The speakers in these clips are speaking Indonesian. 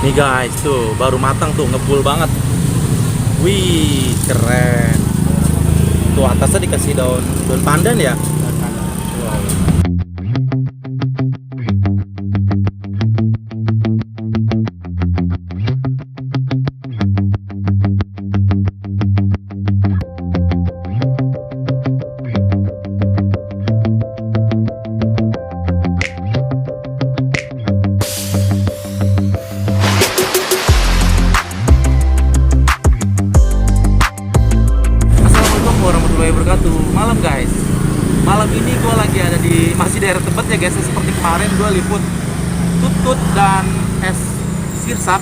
Nih guys, tuh baru matang tuh, ngebul banget. Wih, keren. Tuh atasnya dikasih daun pandan ya. Wow. Assalamualaikum warahmatullahi wabarakatuh. Malam guys. Malam ini gue lagi ada di masih daerah Tebet ya guys. Seperti kemarin gue liput tutut dan es sirsap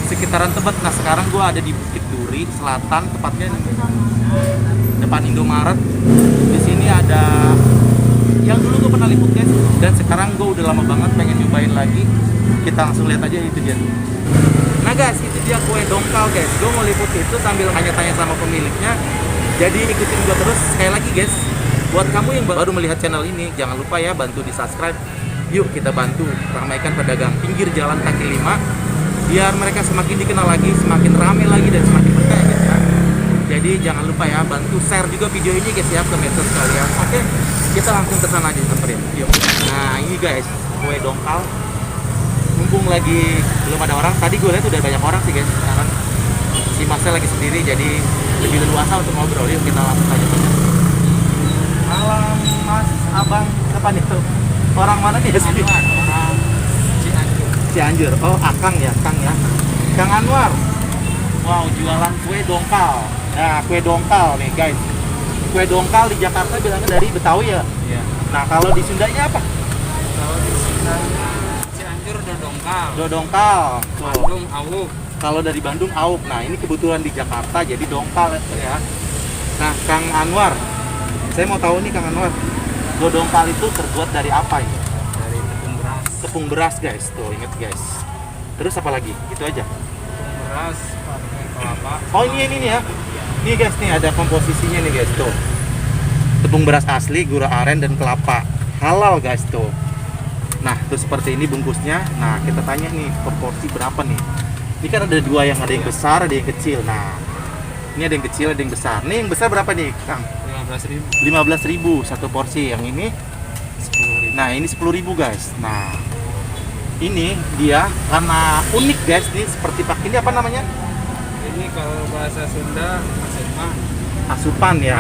sekitaran Tebet. Nah sekarang gue ada di Bukit Duri Selatan, tepatnya depan Indomaret. Di sini ada yang dulu gue pernah liput guys, dan sekarang gue udah lama banget pengen nyobain lagi. Kita langsung lihat aja, itu dia. Nah guys, itu dia kue dongkal guys. Gue mau liput itu sambil tanya-tanya sama pemiliknya. Jadi ikutin gue terus. Sekali lagi guys, buat kamu yang baru melihat channel ini, jangan lupa ya bantu di subscribe. Yuk kita bantu ramaikan pedagang pinggir jalan kaki lima, biar mereka semakin dikenal lagi, semakin ramai lagi, dan semakin berkah guys ya. Jadi jangan lupa ya bantu share juga video ini guys ya ke medsos kalian. Oke, kita langsung ke sana aja samperin. Yuk. Nah ini guys, kue dongkal. Mumpung lagi belum ada orang, tadi gue lihat udah banyak orang sih guys. Sekarang si Masnya lagi sendiri, jadi lebih leluasa untuk ngobrol. Yuk kita langsung aja. Malam Mas, Abang, kapan itu? Orang mana nih ya sini? Orang Cianjur. Cianjur. Oh, Akang ya, Kang ya. Kang Anwar. Wow, jualan kue dongkal. Nah, kue dongkal nih guys. Kue dongkal di Jakarta bilangnya dari Betawi ya? Iya. Nah, kalau di Sundanya apa? Kalau di Sundanya Cianjur dodongkal. Dodongkal. Tuh. Bandung awuk. Kalau dari Bandung Auk. Nah, ini kebetulan di Jakarta jadi dongkal ya. Nah, Kang Anwar, saya mau tahu nih Kang Anwar, dodongkal itu terbuat dari apa ini? Dari tepung beras. Tepung beras guys, tuh inget guys. Terus apa lagi? Itu aja. Tepung beras pakai kelapa. Oh ini nih ya. Nih guys, nih ada komposisinya nih guys tuh. Tepung beras asli, gula aren dan kelapa. Halal guys tuh. Nah, tuh seperti ini bungkusnya. Nah, kita tanya nih proporsi berapa nih. Ini kan ada dua, yang ada yang besar, ada yang kecil. Nah, ini ada yang kecil, ada yang besar. Nih yang besar berapa nih, Kang? 15.000. 15.000 satu porsi. Yang ini 10.000. nah ini 10.000 guys. Nah ini dia karena unik guys, nih seperti pakai ini apa namanya, Ini kalau bahasa Sunda asepan. asupan ya,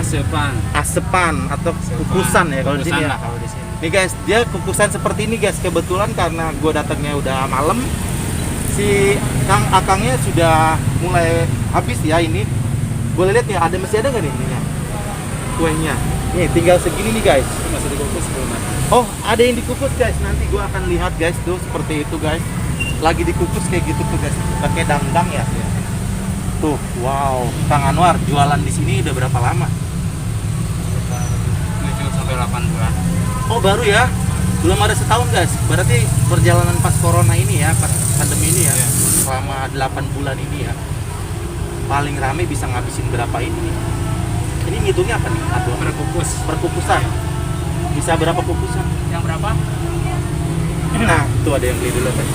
Asepan. atau kukusan ya kalau di sini ya. Kalau di sini. Nih guys, dia kukusan seperti ini guys. Kebetulan karena gue datangnya udah malam, si Kang Akangnya sudah mulai habis ya ini. Boleh lihat ya, masih ada nggak nih ininya, kuenya. Nih tinggal segini nih guys. Ini masih dikukus belum ada. Oh, ada yang dikukus guys. Nanti gua akan lihat guys tuh seperti itu guys. Lagi dikukus kayak gitu tuh guys. Pakai dangdang ya. Tuh, wow. Kang Anwar jualan di sini udah berapa lama? 7 sampai 8 bulan. Oh, baru ya. Belum ada setahun guys. Berarti perjalanan pas corona ini ya, pas pandemi ini ya. Iya. Selama 8 bulan ini ya. Paling rame bisa ngabisin berapa ini? Ini ngitungnya apa nih? Aduh, Berkukus. perkukusan. Bisa berapa kukusan? Yang berapa? Nah, tuh ada yang beli dulu kan.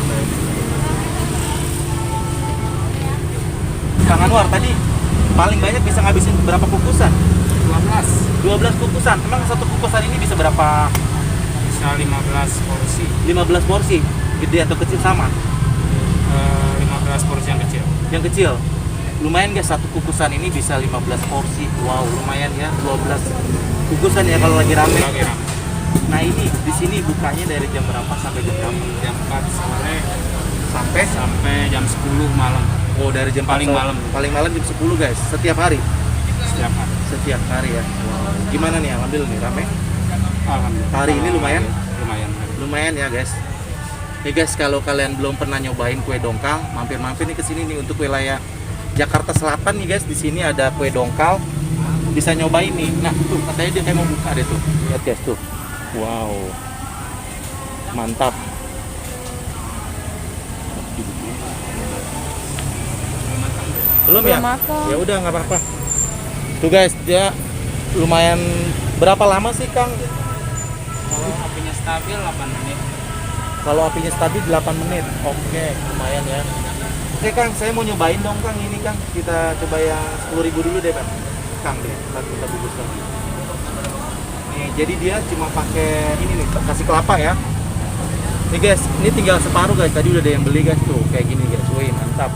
Kang Anwar tadi paling banyak bisa ngabisin berapa kukusan? 12 kukusan. Emang satu kukusan ini bisa berapa? Bisa 15 porsi. 15 porsi. Gede atau kecil sama? 15 porsi yang kecil. Yang kecil. Lumayan guys, satu kukusan ini bisa 15 porsi. Wow, lumayan ya. 12 kukusan ya kalau lagi rame. Lagi rame. Nah, ini di sini bukanya dari jam berapa sampai jam berapa? Jam 4 sore Sampai jam 10 malam. oh, dari jam Paling 4 malam. Paling malam jam 10 guys. Setiap hari. Setiap hari. Setiap hari ya. Wow. Gimana nih yang ambil nih, rame? Alhamdulillah. Hari ini lumayan? Lumayan. Lumayan ya guys. Nih guys, kalau kalian belum pernah nyobain kue dongkal, mampir-mampir nih ke sini nih untuk wilayah Jakarta Selatan nih guys. Di sini ada kue dongkal, bisa nyobain nih. Nah tuh katanya dia kayak mau buka deh tuh. Lihat guys tuh. Wow, mantap. Belum ya? Ya udah nggak apa-apa. Tuh guys, dia lumayan. Berapa lama sih Kang? Kalau apinya stabil 8 menit. Kalau apinya stabil 8 menit. Oke, lumayan ya. Oke Kang, saya mau nyobain dong Kang ini Kang. Kita coba yang 10.000 dulu deh Bang. Kang deh, kita bungkus lagi. Nih, jadi dia cuma pakai ini nih, kasih kelapa ya. Nih guys, ini tinggal separuh guys. Tadi udah ada yang beli guys tuh, kayak gini guys. Wih, mantap.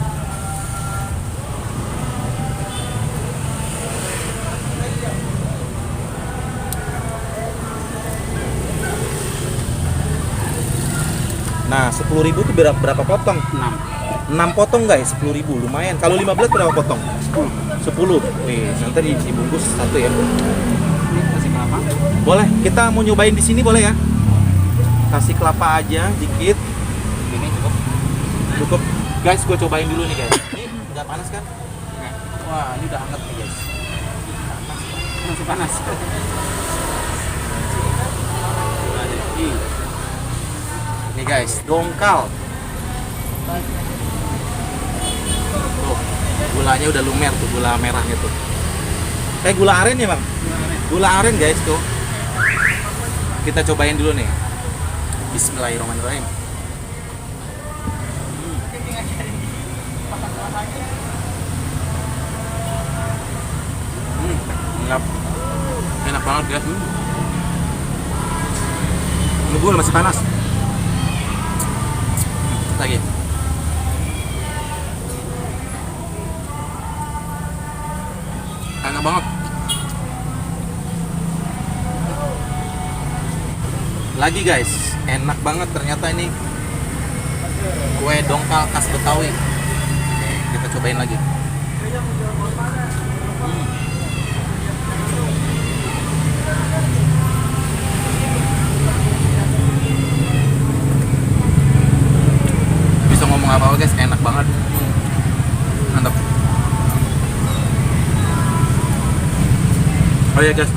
Nah, 10.000 tuh berapa potong? 6 potong guys, 10.000 lumayan. Kalau 15 berapa potong? 10. Wih, nanti dibungkus satu ya. Ini kasih kelapa. Boleh, kita mau nyobain di sini boleh ya? Kasih kelapa aja dikit. Ini cukup. Cukup. Guys, gue cobain dulu nih guys. Ini nggak panas kan? Nggak. Wah, ini udah hangat nih guys. Masih panas. Ini guys, dongkal. Tuh, gulanya udah lumer tuh, gula merahnya tuh. Kayak gula aren ya bang? Gula aren guys tuh. Kita cobain dulu nih. Bismillahirrahmanirrahim. Enak. Enak banget guys. Ini gula masih panas. Lagi. Enak banget. Lagi guys, enak banget ternyata ini kue dongkal khas Betawi. Oke, kita cobain lagi. Bisa ngomong apa guys, enak banget. Mantap. Oh ya guys,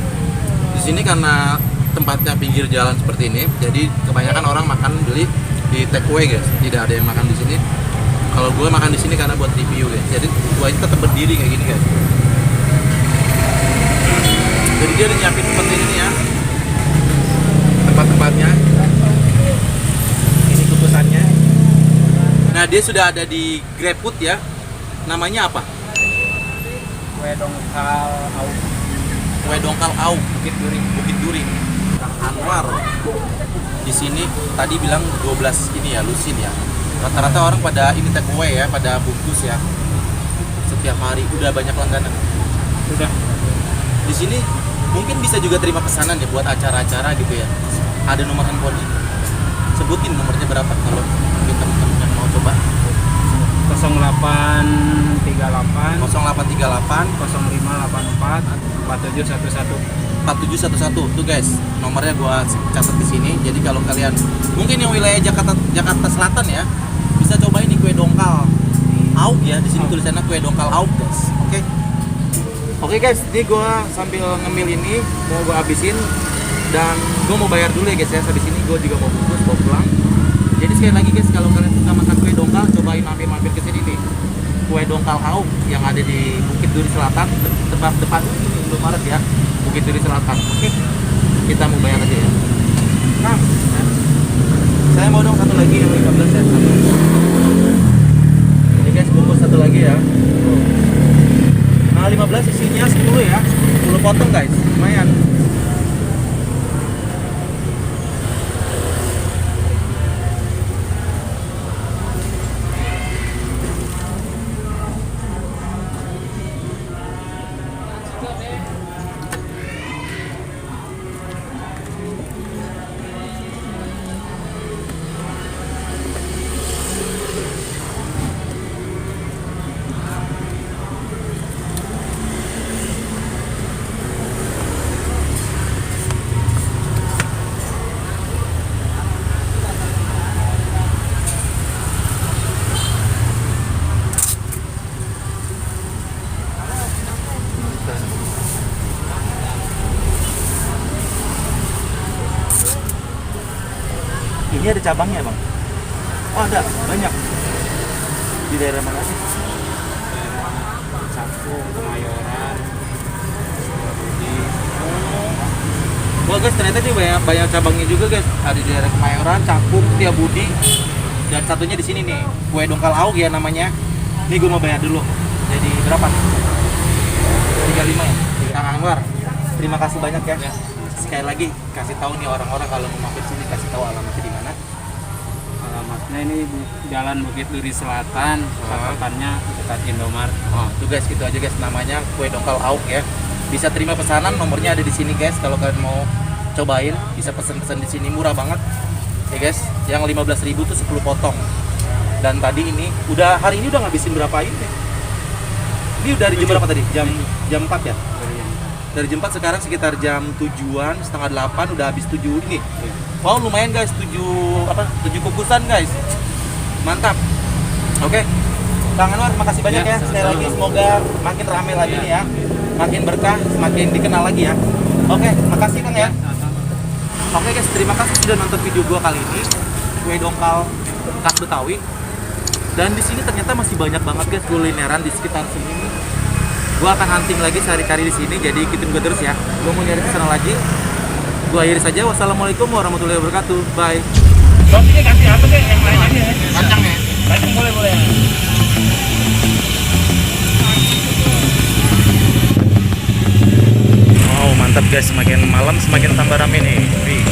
di sini karena tempatnya pinggir jalan seperti ini, jadi kebanyakan orang makan beli di take away guys. Tidak ada yang makan di sini. Kalau gue makan di sini karena buat review guys. Jadi gue ini tetap berdiri kayak gini guys. Jadi dia udah nyiapin seperti ini ya, tempat-tempatnya. Ini kukusannya. Nah dia sudah ada di GrabFood ya. Namanya apa? Kue dongkal au. Kue dongkal au. Bukit Duri. Bukit Duri. Kang Anwar di sini tadi bilang 12 ini ya lusin ya. Rata-rata orang pada ini take away ya, pada bungkus ya. Setiap hari udah banyak langganan. Sudah. Di sini mungkin bisa juga terima pesanan ya buat acara-acara gitu ya. Ada nomor handphonenya. Sebutin nomornya berapa kalau mungkin teman-teman yang mau coba. 0838 0838 0584 4711. 4711 tuh guys, nomornya gua catat di sini. Jadi kalau kalian mungkin yang wilayah Jakarta Selatan ya, bisa coba ini kue dongkal Auk ya. Di sini tulisannya kue dongkal Auk guys. Oke. Oke guys, ini gua sambil ngemil ini mau gua habisin dan gua mau bayar dulu ya guys ya. Habis ini gua juga mau bungkus, mau pulang. Jadi sekali lagi guys, kalau kalian suka makan kue dongkal, cobain mampir-mampir ke sini nih. Kue dongkal Auk yang ada di Bukit Duri Selatan, depan Indomaret ya. Bukit Duri Selatan. Oke, kita mau bayar aja ya. Nah, saya mau dong satu lagi yang 15 ya. Ini guys, bungkus satu lagi ya. Nah, 15 isinya 10 ya. 10 potong guys, lumayan. Ini ada cabangnya bang? Oh ada, banyak. Di daerah mana sih? Cakung, Kemayoran, Budi. Wah guys, ternyata dia banyak cabangnya juga guys. Ada di daerah Kemayoran, Cakung, Setiabudi, dan satunya di sini nih, kue dongkal Auk ya namanya. Ini gue mau bayar dulu. Jadi berapa? 35 ya? Kang Anwar, terima kasih banyak ya. Sekali lagi kasih tahu nih orang-orang kalau mau mampir sini, kasih tahu alamatnya di mana. Alamatnya ini Jalan Bukit Duri Selatan, patokannya dekat Indomart. Oh, tuh guys, gitu aja guys, namanya kue dongkal Auk ya. Bisa terima pesanan, nomornya ada di sini guys. Kalau kalian mau cobain, bisa pesen-pesen di sini, murah banget. Ya guys, yang 15.000 tuh 10 potong. Dan tadi ini hari ini udah ngabisin berapa ini? Ini udah dari jam berapa tadi? Jam 4 ya? Dari jam 4 sekarang sekitar jam 7-an, setengah 8 udah habis 7 ini. Wow, lumayan guys, 7 kukusan guys. Mantap. Oke. Kang Anwar, makasih banyak ya. Sekali lagi semoga makin rame lagi nih ya. Makin berkah, semakin dikenal lagi ya. Oke, makasih Kang ya. Oke guys, terima kasih sudah nonton video gua kali ini. Kue dongkal khas Betawi. Dan di sini ternyata masih banyak banget guys kulineran di sekitar sini. Gua akan hunting lagi cari-cari di sini, jadi ikutin gua terus ya. Gua mau nyari kesana lagi. Gua akhiri saja. Wassalamualaikum warahmatullahi wabarakatuh. Bye. Rotinya kasih apa deh yang lain aja ya? Kacang ya. Kacang boleh. Wow, mantap guys. Semakin malam semakin tambah rame nih. Wih.